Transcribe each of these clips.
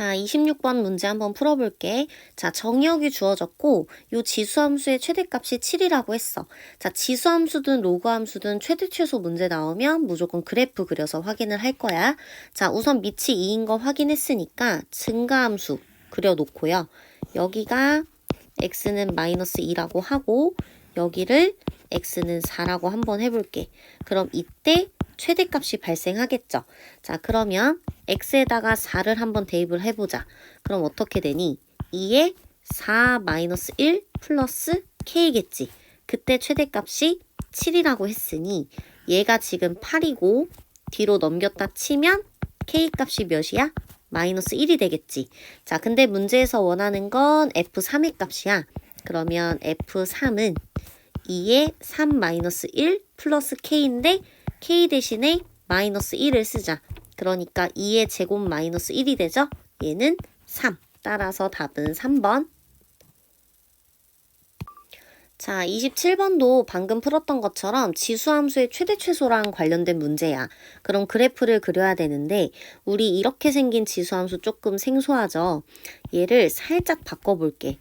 자, 26번 문제 한번 풀어볼게. 자, 정의역이 주어졌고 요 지수함수의 최대값이 7이라고 했어. 자, 지수함수든 로그함수든 최대 최소 문제 나오면 무조건 그래프 그려서 확인을 할 거야. 자, 우선 밑이 2인 거 확인했으니까 증가함수 그려놓고요. 여기가 x는 마이너스 2라고 하고 여기를 x는 4라고 한번 해볼게. 그럼 이때 최대값이 발생하겠죠. 자, 그러면 x에다가 4를 한번 대입을 해보자. 그럼 어떻게 되니? 2에 4 마이너스 1 플러스 k겠지. 그때 최대값이 7이라고 했으니 얘가 지금 8이고 뒤로 넘겼다 치면 k값이 몇이야? 마이너스 1이 되겠지. 자, 근데 문제에서 원하는 건 f3의 값이야. 그러면 f3은 2에 3 마이너스 1 플러스 k인데 k 대신에 마이너스 1을 쓰자. 그러니까 2의 제곱 마이너스 1이 되죠? 얘는 3. 따라서 답은 3번. 자, 27번도 방금 풀었던 것처럼 지수함수의 최대 최소랑 관련된 문제야. 그럼 그래프를 그려야 되는데 우리 이렇게 생긴 지수함수 조금 생소하죠? 얘를 살짝 바꿔볼게.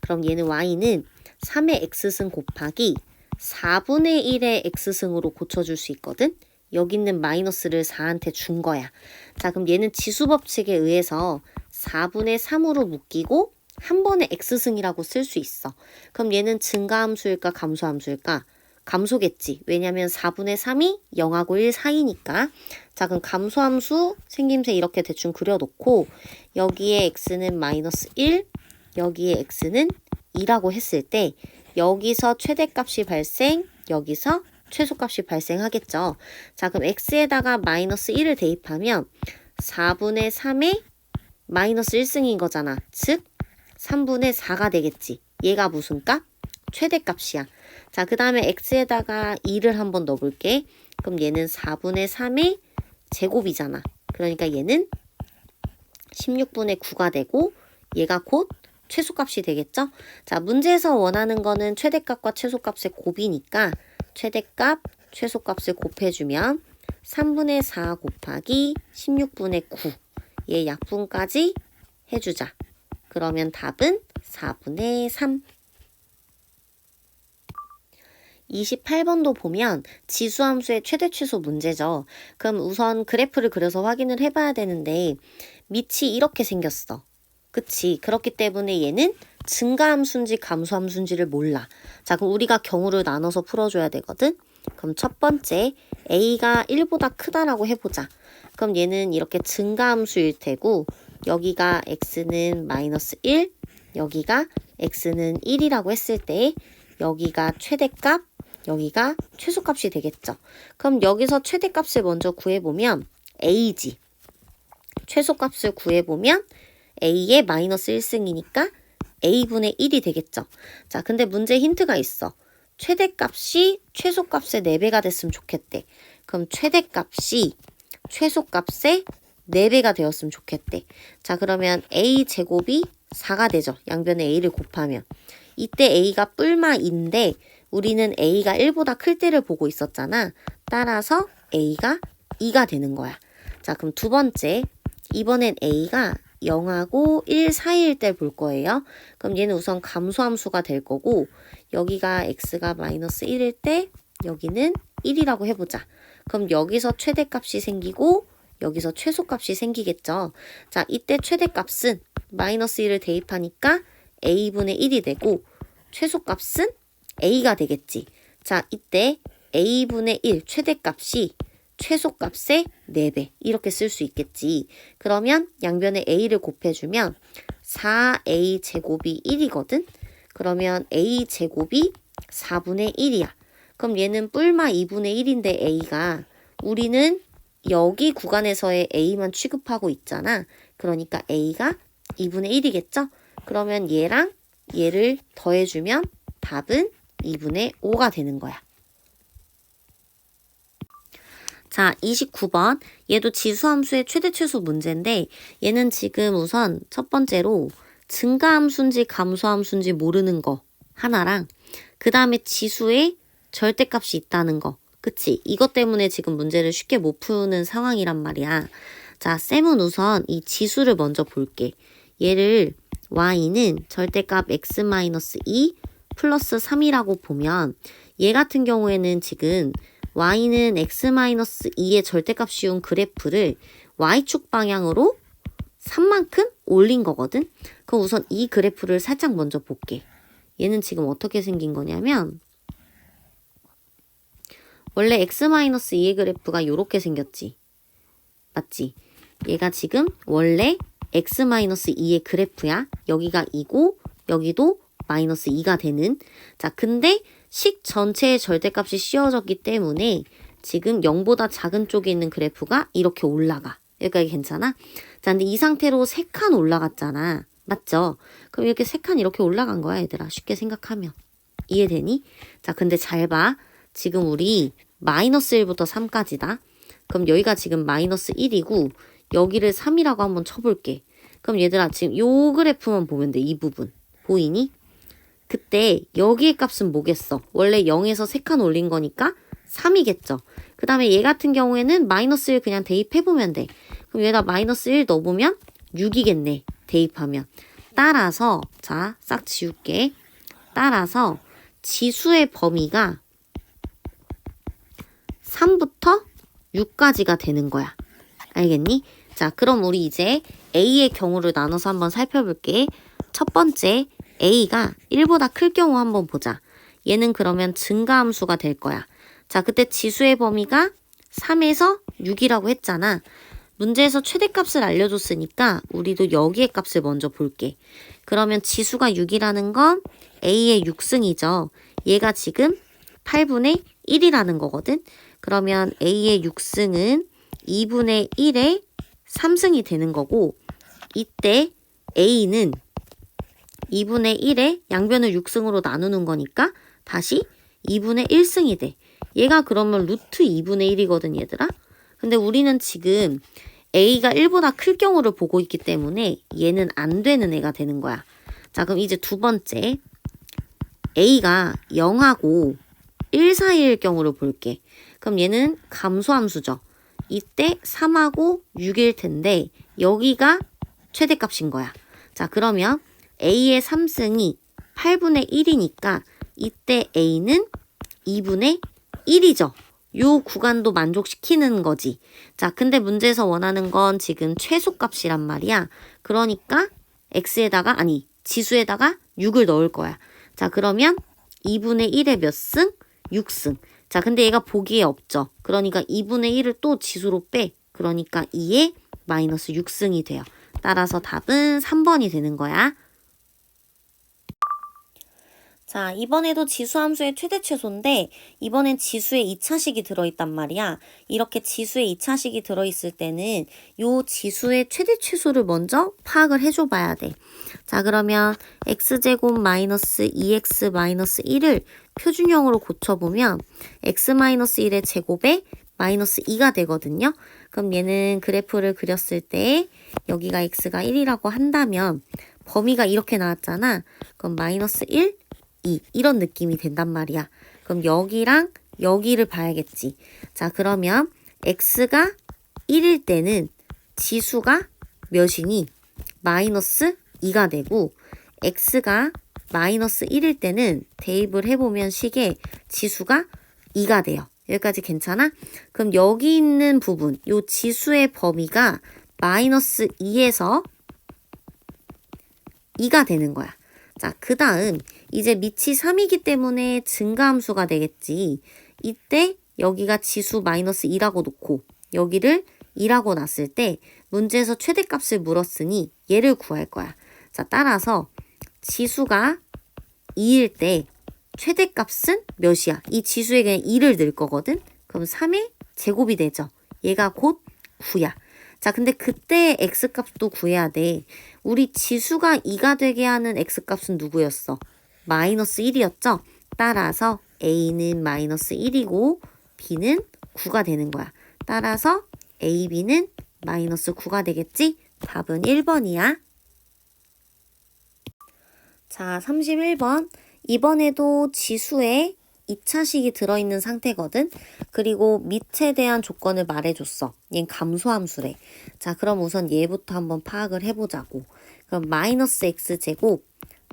그럼 얘는 y는 3의 x승 곱하기 4분의 1의 x승으로 고쳐줄 수 있거든? 여기 있는 마이너스를 4한테 준 거야. 자, 그럼 얘는 지수법칙에 의해서 4분의 3으로 묶이고 한 번에 x승이라고 쓸 수 있어. 그럼 얘는 증가함수일까 감소함수일까? 감소겠지. 왜냐면 4분의 3이 0하고 1 사이니까. 자, 그럼 감소함수 생김새 이렇게 대충 그려놓고 여기에 x는 마이너스 1, 여기에 x는 2라고 했을 때 여기서 최대값이 발생, 여기서 최소값이 발생하겠죠. 자, 그럼 x에다가 마이너스 1을 대입하면 4분의 3의 마이너스 1승인 거잖아. 즉 3분의 4가 되겠지. 얘가 무슨 값? 최대값이야. 자, 그 다음에 x에다가 2를 한번 넣어볼게. 그럼 얘는 4분의 3의 제곱이잖아. 그러니까 얘는 16분의 9가 되고 얘가 곧 최소값이 되겠죠? 자, 문제에서 원하는 거는 최대값과 최소값의 곱이니까 최대값, 최소값을 곱해주면 3분의 4 곱하기 16분의 9 얘 약분까지 해주자. 그러면 답은 4분의 3. 28번도 보면 지수함수의 최대 최소 문제죠. 그럼 우선 그래프를 그려서 확인을 해봐야 되는데 밑이 이렇게 생겼어. 그치? 그렇기 때문에 얘는 증가함수인지 감소함수인지를 몰라. 자, 그럼 우리가 경우를 나눠서 풀어줘야 되거든? 그럼 첫 번째 a가 1보다 크다라고 해보자. 그럼 얘는 이렇게 증가함수일 테고 여기가 x는 마이너스 1, 여기가 x는 1이라고 했을 때 여기가 최대값, 여기가 최소값이 되겠죠. 그럼 여기서 최대값을 먼저 구해보면 a지. 최소값을 구해보면 a의 마이너스 1승이니까 a분의 1이 되겠죠. 자, 근데 문제 힌트가 있어. 최대값이 최소값의 4배가 됐으면 좋겠대. 그럼 최대값이 최소값의 4배가 되었으면 좋겠대. 자, 그러면 a제곱이 4가 되죠. 양변에 a를 곱하면. 이때 a가 뿔마 2인데 우리는 a가 1보다 클 때를 보고 있었잖아. 따라서 a가 2가 되는 거야. 자, 그럼 두 번째. 이번엔 a가 0하고 1 사이일 때 볼 거예요. 그럼 얘는 우선 감소함수가 될 거고 여기가 x가 마이너스 1일 때 여기는 1이라고 해보자. 그럼 여기서 최대값이 생기고 여기서 최소값이 생기겠죠. 자, 이때 최대값은 마이너스 1을 대입하니까 a분의 1이 되고 최소값은 a가 되겠지. 자, 이때 a분의 1 최대값이 최소값의 4배 이렇게 쓸 수 있겠지. 그러면 양변에 a를 곱해주면 4a 제곱이 1이거든. 그러면 a 제곱이 4분의 1이야. 그럼 얘는 뿔마 2분의 1인데 a가 우리는 여기 구간에서의 a만 취급하고 있잖아. 그러니까 a가 2분의 1이겠죠? 그러면 얘랑 얘를 더해주면 답은 2분의 5가 되는 거야. 자, 29번. 얘도 지수함수의 최대 최소 문제인데 얘는 지금 우선 첫 번째로 증가함수인지 감소함수인지 모르는 거 하나랑 그 다음에 지수에 절대값이 있다는 거. 그치? 이것 때문에 지금 문제를 쉽게 못 푸는 상황이란 말이야. 자, 쌤은 우선 이 지수를 먼저 볼게. 얘를 y는 절대값 x-2 플러스 3이라고 보면 얘 같은 경우에는 지금 y는 x-2의 절대값 씌운 그래프를 y축 방향으로 3만큼 올린 거거든. 그럼 우선 이 그래프를 살짝 먼저 볼게. 얘는 지금 어떻게 생긴 거냐면 원래 x-2의 그래프가 이렇게 생겼지. 맞지? 얘가 지금 원래 x-2의 그래프야. 여기가 2고 여기도 마이너스 2가 되는. 자, 근데 식 전체의 절대값이 씌워졌기 때문에 지금 0보다 작은 쪽에 있는 그래프가 이렇게 올라가. 여기까지 괜찮아? 자, 근데 이 상태로 3칸 올라갔잖아. 맞죠? 그럼 이렇게 3칸 이렇게 올라간 거야, 얘들아. 쉽게 생각하면. 이해되니? 자, 근데 잘 봐. 지금 우리 마이너스 1부터 3까지다. 그럼 여기가 지금 마이너스 1이고 여기를 3이라고 한번 쳐볼게. 그럼 얘들아 지금 요 그래프만 보면 돼. 이 부분. 보이니? 그때 여기의 값은 뭐겠어? 원래 0에서 3칸 올린 거니까 3이겠죠. 그 다음에 얘 같은 경우에는 마이너스 1 그냥 대입해보면 돼. 그럼 여기다 마이너스 1 넣어보면 6이겠네. 대입하면. 따라서 자, 싹 지울게. 따라서 지수의 범위가 3부터 6까지가 되는 거야. 알겠니? 자, 그럼 우리 이제 A의 경우를 나눠서 한번 살펴볼게. 첫 번째, A가 1보다 클 경우 한번 보자. 얘는 그러면 증가함수가 될 거야. 자, 그때 지수의 범위가 3에서 6이라고 했잖아. 문제에서 최대값을 알려줬으니까 우리도 여기의 값을 먼저 볼게. 그러면 지수가 6이라는 건 A의 6승이죠. 얘가 지금 8분의 1이라는 거거든. 그러면 A의 6승은 2분의 1의 3승이 되는 거고 이때 A는 2분의 1의 양변을 6승으로 나누는 거니까 다시 2분의 1승이 돼. 얘가 그러면 루트 2분의 1이거든 얘들아. 근데 우리는 지금 A가 1보다 클 경우를 보고 있기 때문에 얘는 안 되는 애가 되는 거야. 자, 그럼 이제 두 번째 A가 0하고 1 사이일 경우를 볼게. 그럼 얘는 감소함수죠. 이때 3하고 6일 텐데 여기가 최대값인 거야. 자, 그러면 A의 3승이 8분의 1이니까 이때 A는 2분의 1이죠. 요 구간도 만족시키는 거지. 자, 근데 문제에서 원하는 건 지금 최소값이란 말이야. 그러니까 X에다가 아니 지수에다가 6을 넣을 거야. 자, 그러면 2분의 1의 몇 승? 6승. 자, 근데 얘가 보기에 없죠. 그러니까 2분의 1을 또 지수로 빼. 그러니까 2의 마이너스 6승이 돼요. 따라서 답은 3번이 되는 거야. 자, 이번에도 지수함수의 최대 최소인데 이번엔 지수에 2차식이 들어있단 말이야. 이렇게 지수에 2차식이 들어있을 때는 요 지수의 최대 최소를 먼저 파악을 해줘 봐야 돼. 자, 그러면 x제곱 마이너스 2x 마이너스 1을 표준형으로 고쳐보면 x 마이너스 1의 제곱에 마이너스 2가 되거든요. 그럼 얘는 그래프를 그렸을 때 여기가 x가 1이라고 한다면 범위가 이렇게 나왔잖아. 그럼 마이너스 1, 2 이런 느낌이 된단 말이야. 그럼 여기랑 여기를 봐야겠지. 자, 그러면 x가 1일 때는 지수가 몇이니? 마이너스 2가 되고 x가 마이너스 1일 때는 대입을 해보면 식에 지수가 2가 돼요. 여기까지 괜찮아? 그럼 여기 있는 부분, 요 지수의 범위가 마이너스 2에서 2가 되는 거야. 자, 그 다음 이제 밑이 3이기 때문에 증가함수가 되겠지. 이때 여기가 지수 마이너스 2라고 놓고 여기를 2라고 놨을 때 문제에서 최대값을 물었으니 얘를 구할 거야. 자, 따라서 지수가 2일 때 최대값은 몇이야? 이 지수에 그냥 2를 넣을 거거든? 그럼 3의 제곱이 되죠. 얘가 곧 9야. 자, 근데 그때 x값도 구해야 돼. 우리 지수가 2가 되게 하는 x값은 누구였어? 마이너스 1이었죠? 따라서 a는 마이너스 1이고 b는 9가 되는 거야. 따라서 a, b는 마이너스 9가 되겠지? 답은 1번이야. 자, 31번. 이번에도 지수에 2차식이 들어있는 상태거든. 그리고 밑에 대한 조건을 말해줬어. 얘는 감소함수래. 자, 그럼 우선 얘부터 한번 파악을 해보자고. 그럼 마이너스 x제곱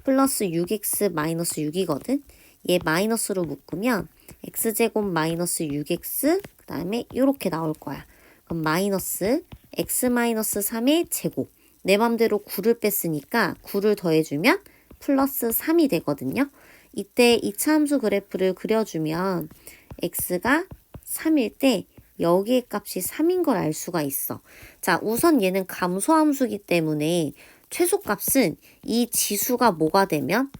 플러스 6x 마이너스 6이거든. 얘 마이너스로 묶으면 x제곱 마이너스 6x 그 다음에 이렇게 나올 거야. 그럼 마이너스 x 마이너스 3의 제곱. 내 맘대로 9를 뺐으니까 9를 더해주면 플러스 3이 되거든요. 이때 이차함수 그래프를 그려주면 x가 3일 때 여기의 값이 3인 걸 알 수가 있어. 자, 우선 얘는 감소함수기 때문에 최소값은 이 지수가 뭐가 되면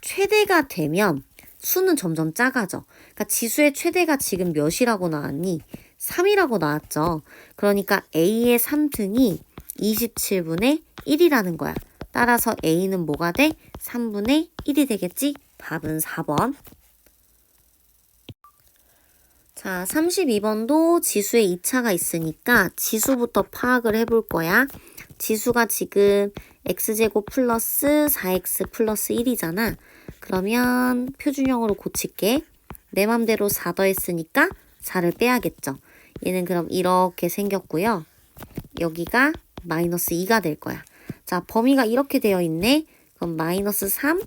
최대가 되면 수는 점점 작아져. 그러니까 지수의 최대가 지금 몇이라고 나왔니? 3이라고 나왔죠. 그러니까 a의 3등이 27분의 1이라는 거야. 따라서 a는 뭐가 돼? 3분의 1이 되겠지? 답은 4번. 자, 32번도 지수에 2차가 있으니까 지수부터 파악을 해볼 거야. 지수가 지금 x제곱 플러스 4x 플러스 1이잖아. 그러면 표준형으로 고칠게. 내 맘대로 4 더했으니까 4를 빼야겠죠. 얘는 그럼 이렇게 생겼고요. 여기가 마이너스 2가 될 거야. 자, 범위가 이렇게 되어 있네. 그럼 마이너스 3,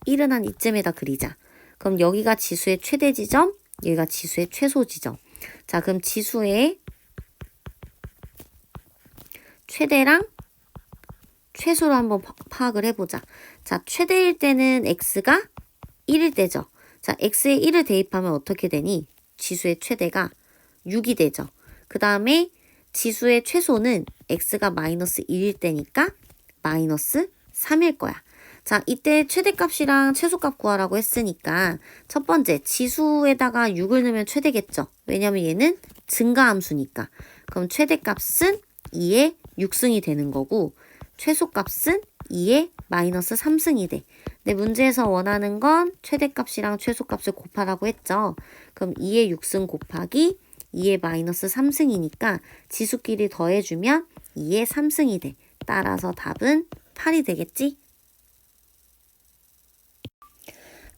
1은 한 이쯤에다 그리자. 그럼 여기가 지수의 최대 지점, 여기가 지수의 최소 지점. 자, 그럼 지수의 최대랑 최소를 한번 파악을 해보자. 자, 최대일 때는 x가 1일 때죠. 자, x에 1을 대입하면 어떻게 되니? 지수의 최대가 6이 되죠. 그 다음에 지수의 최소는 x가 마이너스 1일 때니까 마이너스 3일 거야. 자, 이때 최대값이랑 최소값 구하라고 했으니까 첫 번째 지수에다가 6을 넣으면 최대겠죠. 왜냐면 얘는 증가함수니까. 그럼 최대값은 2의 6승이 되는 거고 최소값은 2의 마이너스 3승이 돼. 근데 문제에서 원하는 건 최대값이랑 최소값을 곱하라고 했죠. 그럼 2의 6승 곱하기 2의 마이너스 3승이니까 지수끼리 더해주면 2의 3승이 돼. 따라서 답은 8이 되겠지?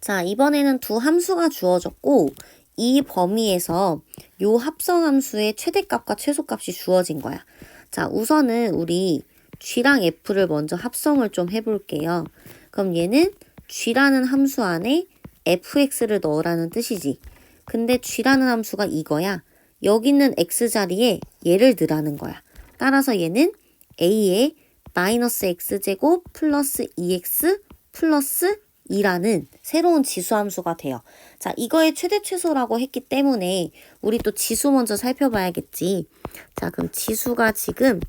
자, 이번에는 두 함수가 주어졌고 이 범위에서 요 합성함수의 최대값과 최소값이 주어진 거야. 자, 우선은 우리 g랑 f를 먼저 합성을 좀 해볼게요. 그럼 얘는 g라는 함수 안에 fx를 넣으라는 뜻이지. 근데 g라는 함수가 이거야. 여기 있는 x 자리에 얘를 넣으라는 거야. 따라서 얘는 a의 마이너스 x제곱 플러스 2x 플러스 2라는 새로운 지수함수가 돼요. 자, 이거의 최대 최소라고 했기 때문에 우리 또 지수 먼저 살펴봐야겠지. 자, 그럼 지수가 지금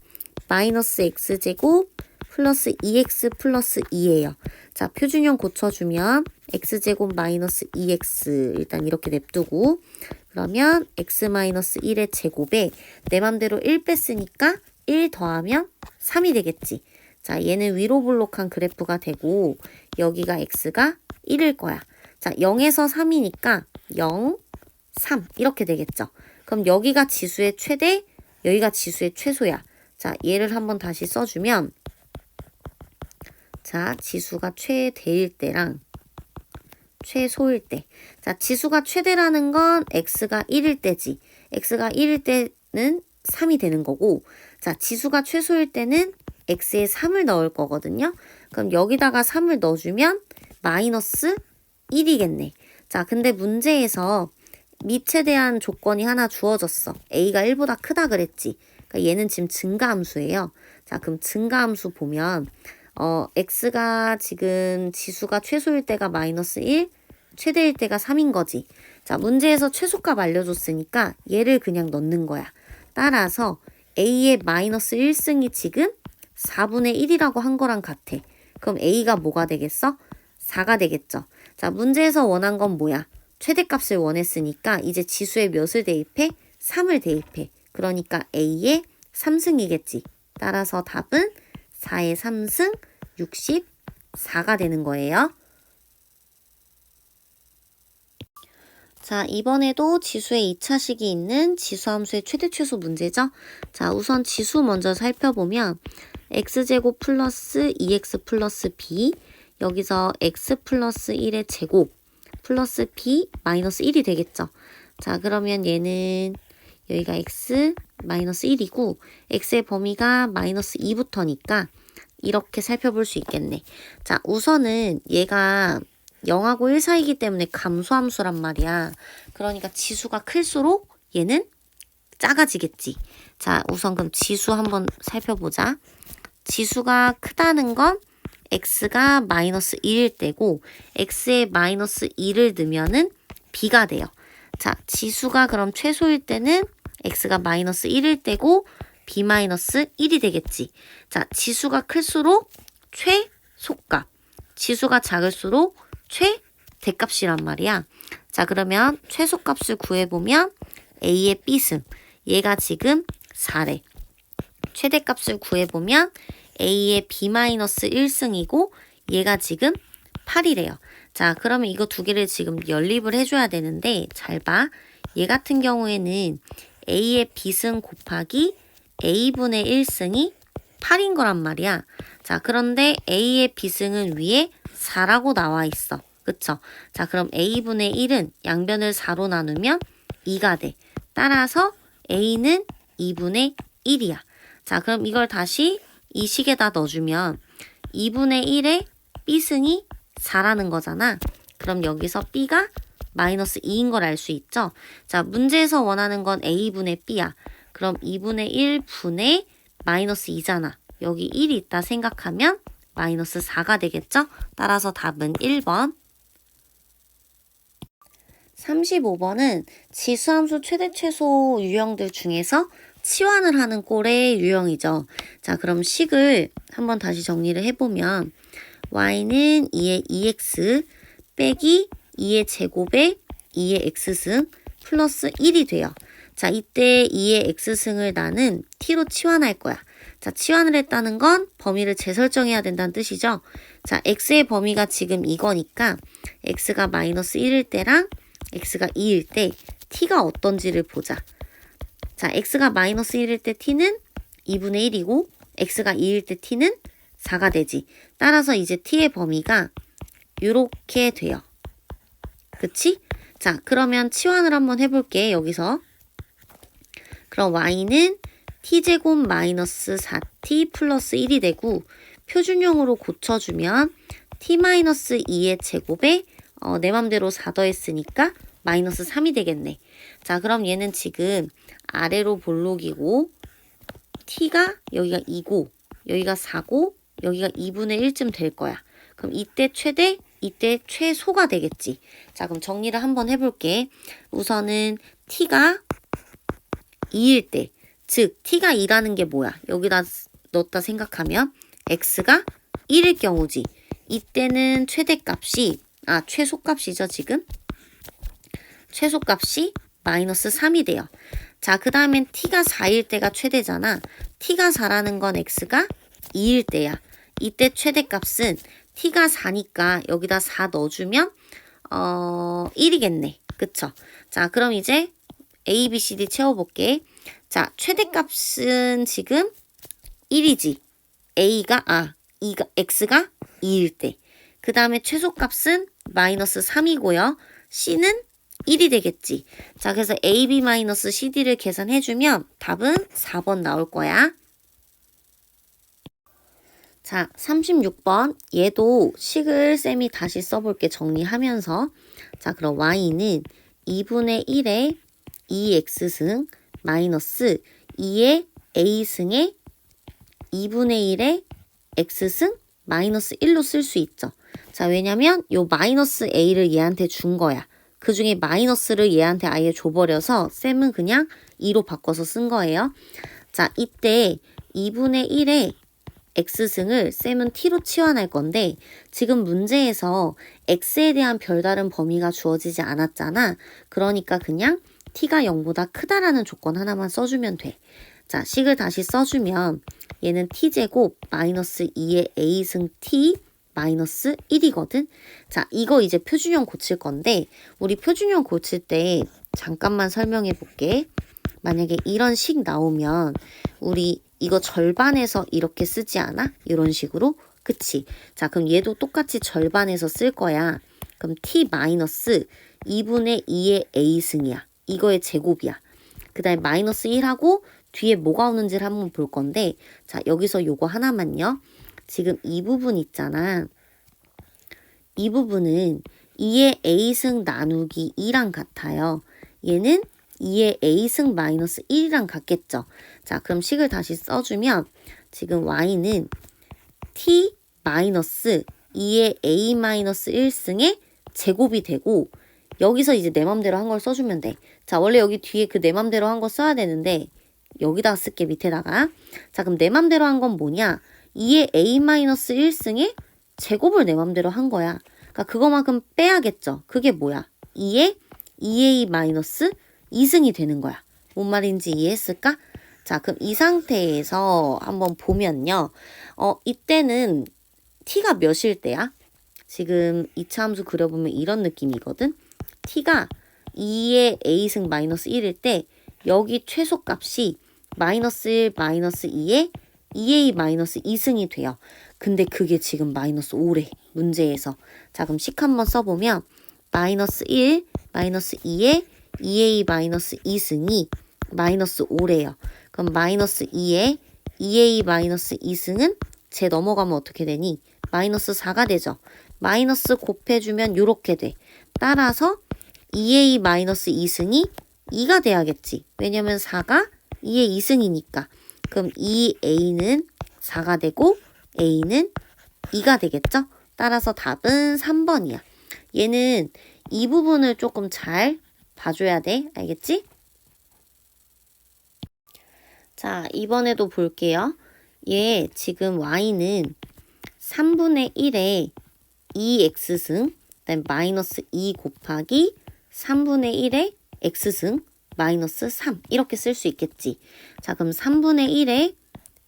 마이너스 x제곱 플러스 2x 플러스 2예요. 자, 표준형 고쳐주면 x제곱 마이너스 2x 일단 이렇게 냅두고 그러면 x 마이너스 1의 제곱에 내 맘대로 1 뺐으니까 1 더하면 3이 되겠지. 자, 얘는 위로 볼록한 그래프가 되고 여기가 x가 1일 거야. 자, 0에서 3이니까 0, 3 이렇게 되겠죠. 그럼 여기가 지수의 최대, 여기가 지수의 최소야. 자, 얘를 한번 다시 써주면 자, 지수가 최대일 때랑 최소일 때. 자, 지수가 최대라는 건 x가 1일 때지. x가 1일 때는 3이 되는 거고 자, 지수가 최소일 때는 x에 3을 넣을 거거든요. 그럼 여기다가 3을 넣어주면 마이너스 1이겠네. 자, 근데 문제에서 밑에 대한 조건이 하나 주어졌어. a가 1보다 크다 그랬지. 그러니까 얘는 지금 증가함수예요. 자, 그럼 증가함수 보면 x가 지금 지수가 최소일 때가 마이너스 1, 최대일 때가 3인 거지. 자, 문제에서 최소값 알려줬으니까 얘를 그냥 넣는 거야. 따라서 a의 마이너스 1승이 지금 4분의 1이라고 한 거랑 같아. 그럼 a가 뭐가 되겠어? 4가 되겠죠. 자, 문제에서 원한 건 뭐야? 최대값을 원했으니까 이제 지수에 몇을 대입해? 3을 대입해. 그러니까 a의 3승이겠지. 따라서 답은 4의 3승 64가 되는 거예요. 자, 이번에도 지수의 2차식이 있는 지수함수의 최대 최소 문제죠. 자, 우선 지수 먼저 살펴보면 x제곱 플러스 2x 플러스 b 여기서 x 플러스 1의 제곱 플러스 b 마이너스 1이 되겠죠. 자, 그러면 얘는 여기가 x 마이너스 1이고 x의 범위가 마이너스 2부터니까 이렇게 살펴볼 수 있겠네. 자, 우선은 얘가 0하고 1 사이이기 때문에 감소함수란 말이야. 그러니까 지수가 클수록 얘는 작아지겠지. 자, 우선 그럼 지수 한번 살펴보자. 지수가 크다는 건 x가 마이너스 1일 때고 x에 마이너스 2를 넣으면은 b가 돼요. 자, 지수가 그럼 최소일 때는 x가 마이너스 1일 때고 b 마이너스 1이 되겠지. 자, 지수가 클수록 최소값, 지수가 작을수록 최대값이란 말이야. 자, 그러면 최소값을 구해보면 a의 b승, 얘가 지금 4래. 최대값을 구해보면 a의 b-1승이고 얘가 지금 8이래요. 자, 그러면 이거 두 개를 지금 연립을 해줘야 되는데 잘 봐. 얘 같은 경우에는 a의 b승 곱하기 a분의 1승이 8인 거란 말이야. 자, 그런데 a의 b승은 위에 4라고 나와 있어. 그쵸? 자, 그럼 a분의 1은 양변을 4로 나누면 2가 돼. 따라서 a는 2분의 1이야. 자, 그럼 이걸 다시 이 식에다 넣어주면 2분의 1의 b승이 4라는 거잖아. 그럼 여기서 b가 마이너스 2인 걸 알 수 있죠? 자, 문제에서 원하는 건 a분의 b야. 그럼 2분의 1분의 마이너스 2잖아. 여기 1이 있다 생각하면 마이너스 4가 되겠죠? 따라서 답은 1번. 35번은 지수함수 최대 최소 유형들 중에서 치환을 하는 꼴의 유형이죠. 자, 그럼 식을 한번 다시 정리를 해보면 y는 2의 2x 빼기 2의 제곱에 2의 x승 플러스 1이 돼요. 자, 이때 2의 x승을 나는 t로 치환할 거야. 자, 치환을 했다는 건 범위를 재설정해야 된다는 뜻이죠. 자, x의 범위가 지금 이거니까 x가 마이너스 1일 때랑 x가 2일 때 t가 어떤지를 보자. 자, x가 마이너스 1일 때 t는 2분의 1이고 x가 2일 때 t는 4가 되지. 따라서 이제 t의 범위가 이렇게 돼요. 그치? 자, 그러면 치환을 한번 해볼게. 여기서. 그럼 y는 t제곱 마이너스 4t 플러스 1이 되고 표준형으로 고쳐주면 t 마이너스 2의 제곱에 내 맘대로 4 더했으니까 마이너스 3이 되겠네. 자, 그럼 얘는 지금 아래로 볼록이고 t가 여기가 2고 여기가 4고 여기가 2분의 1쯤 될 거야. 그럼 이때 최대, 이때 최소가 되겠지. 자, 그럼 정리를 한번 해볼게. 우선은 t가 2일 때, 즉 t가 2라는 게 뭐야? 여기다 넣었다 생각하면 x가 1일 경우지. 이때는 최소값이죠, 지금. 최소값이 마이너스 3이 돼요. 자, 그 다음엔 t가 4일 때가 최대잖아. t가 4라는 건 x가 2일 때야. 이때 최대값은 t가 4니까 여기다 4 넣어주면 1이겠네. 그쵸? 자, 그럼 이제 a, b, c, d 채워볼게. 자, 최대값은 지금 1이지. x가 2일 때. 그 다음에 최소값은 마이너스 3이고요. c는 1이 되겠지. 자, 그래서 ab-cd를 계산해주면 답은 4번 나올 거야. 자, 36번. 얘도 식을 쌤이 다시 써볼게, 정리하면서. 자, 그럼 y는 2분의 1의 2x승 마이너스 2의 a승의 2분의 1의 x승 마이너스 1로 쓸 수 있죠. 자, 왜냐면 요 마이너스 a를 얘한테 준 거야. 그 중에 마이너스를 얘한테 아예 줘버려서 쌤은 그냥 2로 바꿔서 쓴 거예요. 자, 이때 2분의 1의 x승을 쌤은 t로 치환할 건데 지금 문제에서 x에 대한 별다른 범위가 주어지지 않았잖아. 그러니까 그냥 t가 0보다 크다라는 조건 하나만 써주면 돼. 자, 식을 다시 써주면 얘는 t제곱 마이너스 2의 a승 t 마이너스 1이거든. 자, 이거 이제 표준형 고칠 건데 우리 표준형 고칠 때 잠깐만 설명해 볼게. 만약에 이런 식 나오면 우리 이거 절반에서 이렇게 쓰지 않아? 이런 식으로. 그치? 자, 그럼 얘도 똑같이 절반에서 쓸 거야. 그럼 t 마이너스 2분의 2의 a승이야. 이거의 제곱이야. 그 다음에 마이너스 1하고 뒤에 뭐가 오는지를 한번 볼 건데 자 여기서 요거 하나만요. 지금 이 부분 있잖아. 이 부분은 2의 a승 나누기 2랑 같아요. 얘는 2의 a승 마이너스 1이랑 같겠죠. 자 그럼 식을 다시 써주면 지금 y는 t 마이너스 2의 a 마이너스 1승의 제곱이 되고 여기서 이제 내 맘대로 한 걸 써주면 돼. 자 원래 여기 뒤에 그 내 맘대로 한 거 써야 되는데 여기다 쓸게 밑에다가. 자 그럼 내 맘대로 한 건 뭐냐? 2의 a 마이너스 1승의 제곱을 내 맘대로 한 거야. 그러니까 그거만큼 빼야겠죠. 그게 뭐야? 2의 2a 마이너스 2승이 되는 거야. 뭔 말인지 이해했을까? 자 그럼 이 상태에서 한번 보면요. 이때는 t가 몇일 때야? 지금 2차 함수 그려보면 이런 느낌이거든. t가 2의 a승 마이너스 1일 때 여기 최소값이 마이너스 1 마이너스 2의 2a 마이너스 2승이 돼요. 근데 그게 지금 마이너스 5래. 문제에서. 자 그럼 식 한번 써보면 마이너스 1 마이너스 2의 2a 마이너스 2승이 마이너스 5래요. 그럼 마이너스 2의 2a 마이너스 2승은 제 넘어가면 어떻게 되니? 마이너스 4가 되죠. 마이너스 곱해주면 요렇게 돼. 따라서 2a 마이너스 2승이 2가 돼야겠지. 왜냐면 4가 2의 2승이니까. 그럼 2a는 4가 되고 a는 2가 되겠죠? 따라서 답은 3번이야. 얘는 이 부분을 조금 잘 봐줘야 돼. 알겠지? 자, 이번에도 볼게요. 얘 지금 y는 3분의 1에 2x승, 그다음 마이너스 2 곱하기 3분의 1에 x승, 마이너스 3 이렇게 쓸 수 있겠지. 자 그럼 3분의 1에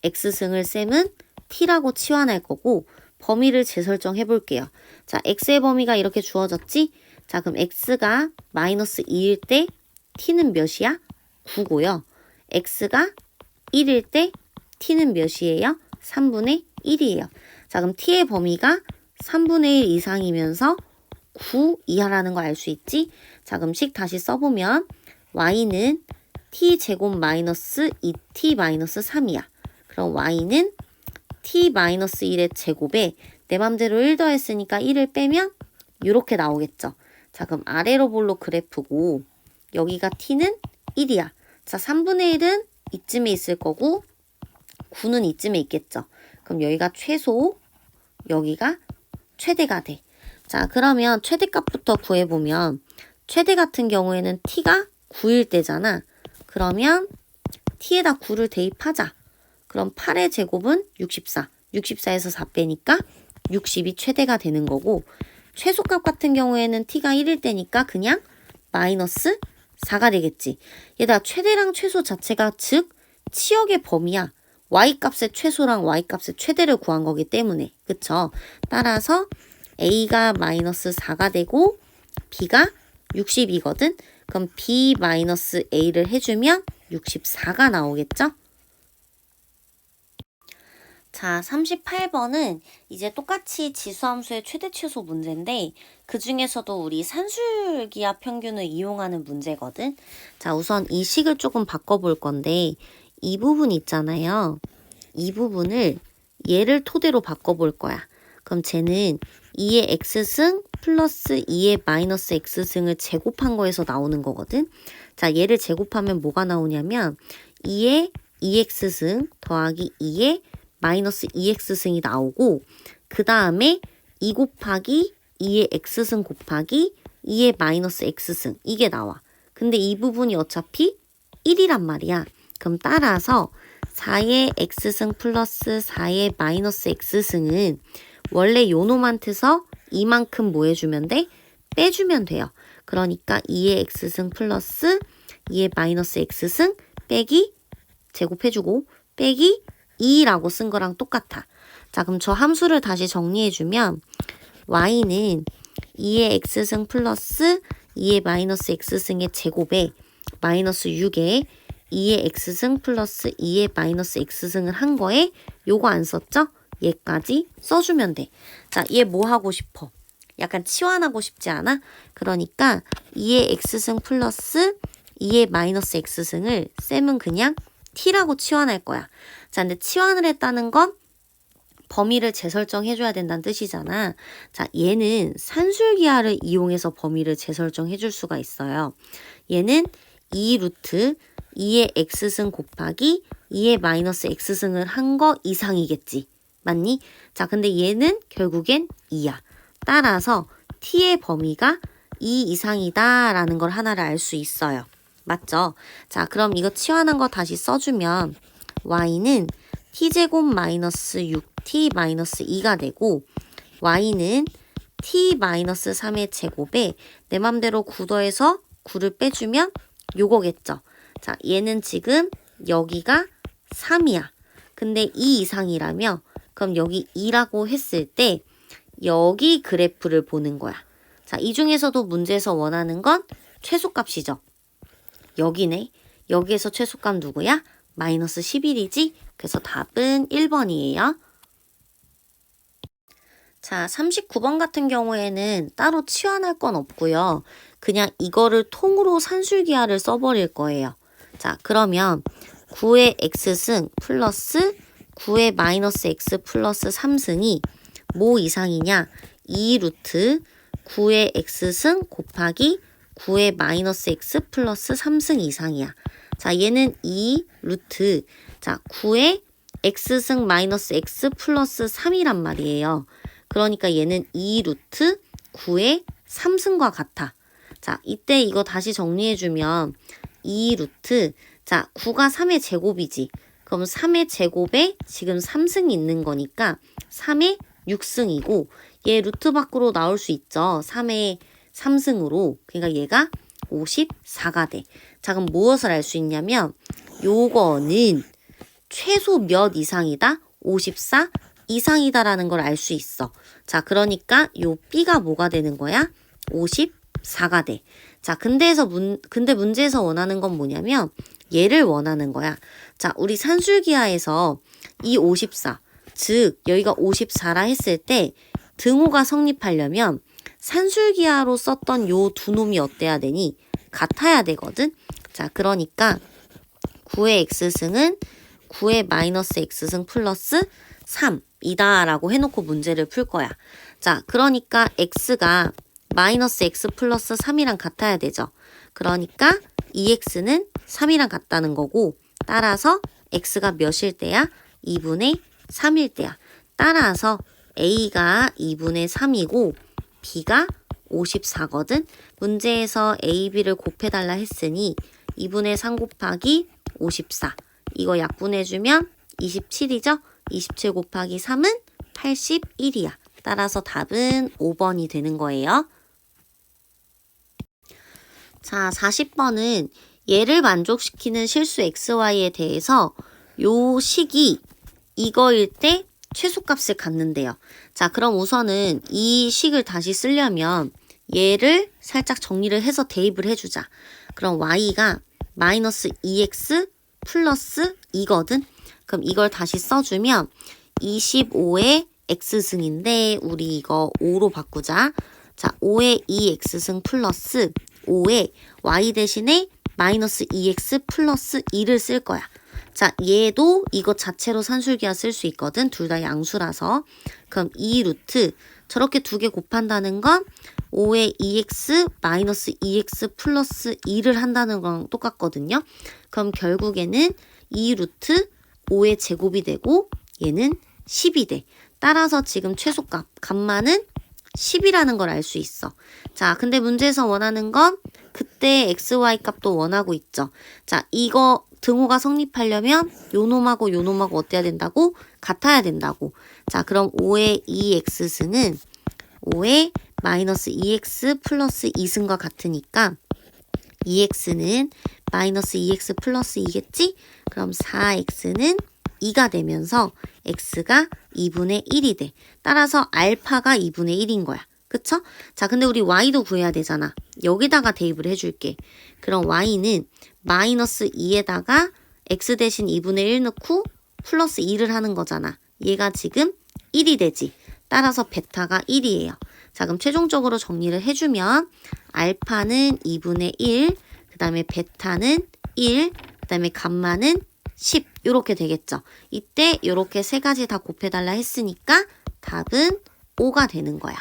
x승을 쌤은 t라고 치환할 거고 범위를 재설정해 볼게요. 자 x의 범위가 이렇게 주어졌지. 자 그럼 x가 마이너스 2일 때 t는 몇이야? 9고요. x가 1일 때 t는 몇이에요? 3분의 1이에요. 자 그럼 t의 범위가 3분의 1 이상이면서 9 이하라는 거 알 수 있지? 자 그럼 식 다시 써보면 y는 t제곱 마이너스 2t 마이너스 3이야. 그럼 y는 t 마이너스 1의 제곱에 내 맘대로 1 더했으니까 1을 빼면 이렇게 나오겠죠. 자 그럼 아래로 볼로 그래프고 여기가 t는 1이야. 자 3분의 1은 이쯤에 있을 거고 9는 이쯤에 있겠죠. 그럼 여기가 최소, 여기가 최대가 돼. 자 그러면 최대값부터 구해보면 최대 같은 경우에는 t가 9일 때잖아. 그러면 t에다 9를 대입하자. 그럼 8의 제곱은 64. 64에서 4 빼니까 60이 최대가 되는 거고 최소값 같은 경우에는 t가 1일 때니까 그냥 마이너스 4가 되겠지. 얘들아 최대랑 최소 자체가 즉 치역의 범위야. y값의 최소랑 y값의 최대를 구한 거기 때문에. 그쵸? 따라서 a가 마이너스 4가 되고 b가 60이거든. 그럼 b 마이너스 a를 해주면 64가 나오겠죠? 자, 38번은 이제 똑같이 지수함수의 최대 최소 문제인데 그 중에서도 우리 산술기하 평균을 이용하는 문제거든. 자, 우선 이 식을 조금 바꿔볼 건데 이 부분 있잖아요. 이 부분을 얘를 토대로 바꿔볼 거야. 그럼 쟤는 2의 x승 플러스 2의 마이너스 x승을 제곱한 거에서 나오는 거거든. 자, 얘를 제곱하면 뭐가 나오냐면 2의 2x승 더하기 2의 마이너스 2x승이 나오고 그 다음에 2 곱하기 2의 x승 곱하기 2의 마이너스 x승 이게 나와. 근데 이 부분이 어차피 1이란 말이야. 그럼 따라서 4의 x승 플러스 4의 마이너스 x승은 원래 요 놈한테서 이만큼 뭐 해주면 돼? 빼주면 돼요. 그러니까 2의 x승 플러스 2의 마이너스 x승 빼기 제곱해주고 빼기 2라고 쓴 거랑 똑같아. 자 그럼 저 함수를 다시 정리해주면 y는 2의 x승 플러스 2의 마이너스 x승의 제곱에 마이너스 6에 2의 x승 플러스 2의 마이너스 x승을 한 거에 요거 안 썼죠? 얘까지 써주면 돼. 자, 얘 뭐 하고 싶어? 약간 치환하고 싶지 않아? 그러니까 2의 x승 플러스 2의 마이너스 x승을 쌤은 그냥 t라고 치환할 거야. 자, 근데 치환을 했다는 건 범위를 재설정해줘야 된다는 뜻이잖아. 자, 얘는 산술기하를 이용해서 범위를 재설정해줄 수가 있어요. 얘는 2 루트 2의 x승 곱하기 2의 마이너스 x승을 한 거 이상이겠지. 맞니? 자, 근데 얘는 결국엔 2야. 따라서 t의 범위가 2 이상이다 라는 걸 하나를 알 수 있어요. 맞죠? 자, 그럼 이거 치환한 거 다시 써주면 y는 t제곱 마이너스 6t 마이너스 2가 되고 y는 t 마이너스 3의 제곱에 내 맘대로 9 더해서 9를 빼주면 요거겠죠. 자, 얘는 지금 여기가 3이야. 근데 2 이상이라며 그럼 여기 2라고 했을 때 여기 그래프를 보는 거야. 자, 이 중에서도 문제에서 원하는 건 최소값이죠. 여기네. 여기에서 최소값 누구야? 마이너스 11이지? 그래서 답은 1번이에요. 자, 39번 같은 경우에는 따로 치환할 건 없고요. 그냥 이거를 통으로 산술기하를 써버릴 거예요. 자, 그러면 9의 x승 플러스 9의 마이너스 x 플러스 3승이 뭐 이상이냐? 2 루트 9의 x승 곱하기 9의 마이너스 x 플러스 3승 이상이야. 자, 얘는 2 루트 자 9의 x승 마이너스 x 플러스 3이란 말이에요. 그러니까 얘는 2 루트 9의 3승과 같아. 자, 이때 이거 다시 정리해주면 2 루트 자 9가 3의 제곱이지. 그럼 3의 제곱에 지금 3승이 있는 거니까 3의 6승이고 얘 루트 밖으로 나올 수 있죠. 3의 3승으로. 그러니까 얘가 54가 돼. 자, 그럼 무엇을 알 수 있냐면 요거는 최소 몇 이상이다? 54 이상이다라는 걸 알 수 있어. 자, 그러니까 요 B가 뭐가 되는 거야? 54가 돼. 자, 근데 문제에서 원하는 건 뭐냐면 얘를 원하는 거야. 자, 우리 산술기하에서 이 54, 즉 여기가 54라 했을 때 등호가 성립하려면 산술기하로 썼던 요 두 놈이 어때야 되니? 같아야 되거든. 자, 그러니까 9의 x승은 9의 마이너스 x승 플러스 3이다 라고 해놓고 문제를 풀 거야. 자, 그러니까 x가 마이너스 x 플러스 3이랑 같아야 되죠. 그러니까 2x는 3이랑 같다는 거고 따라서 x가 몇일 때야? 2분의 3일 때야. 따라서 a가 2분의 3이고 b가 54거든. 문제에서 a, b를 곱해달라 했으니 2분의 3 곱하기 54 이거 약분해주면 27이죠. 27 곱하기 3은 81이야. 따라서 답은 5번이 되는 거예요. 자, 40번은 얘를 만족시키는 실수 xy에 대해서 요 식이 이거일 때 최소값을 갖는데요. 자, 그럼 우선은 이 식을 다시 쓰려면 얘를 살짝 정리를 해서 대입을 해주자. 그럼 y가 마이너스 2x 플러스 2거든. 그럼 이걸 다시 써주면 25의 x승인데 우리 이거 5로 바꾸자. 자, 5의 2x승 플러스 5의 y 대신에 마이너스 2x 플러스 2를 쓸 거야. 자, 얘도 이거 자체로 산술기하 쓸 수 있거든. 둘 다 양수라서. 그럼 2 루트 저렇게 두 개 곱한다는 건 5의 2x 마이너스 2x 플러스 2를 한다는 거랑 똑같거든요. 그럼 결국에는 2 루트 5의 제곱이 되고 얘는 10이 돼. 따라서 지금 최소값 값만은 10이라는 걸 알 수 있어. 자, 근데 문제에서 원하는 건 그때 xy 값도 원하고 있죠. 자, 이거 등호가 성립하려면 요 놈하고 요 놈하고 어때야 된다고? 같아야 된다고. 자, 그럼 5의 2x승은 5의 마이너스 2x 플러스 2승과 같으니까 2x는 마이너스 2x 플러스 2겠지? 그럼 4x는 2가 되면서 x가 2분의 1이 돼. 따라서 알파가 2분의 1인 거야. 그쵸? 자, 근데 우리 y도 구해야 되잖아. 여기다가 대입을 해줄게. 그럼 y는 마이너스 2에다가 x 대신 2분의 1 넣고 플러스 2를 하는 거잖아. 얘가 지금 1이 되지. 따라서 베타가 1이에요. 자, 그럼 최종적으로 정리를 해주면 알파는 2분의 1, 그 다음에 베타는 1, 그 다음에 감마는 10 이렇게 되겠죠. 이때 이렇게 세 가지 다 곱해달라 했으니까 답은 5가 되는 거야.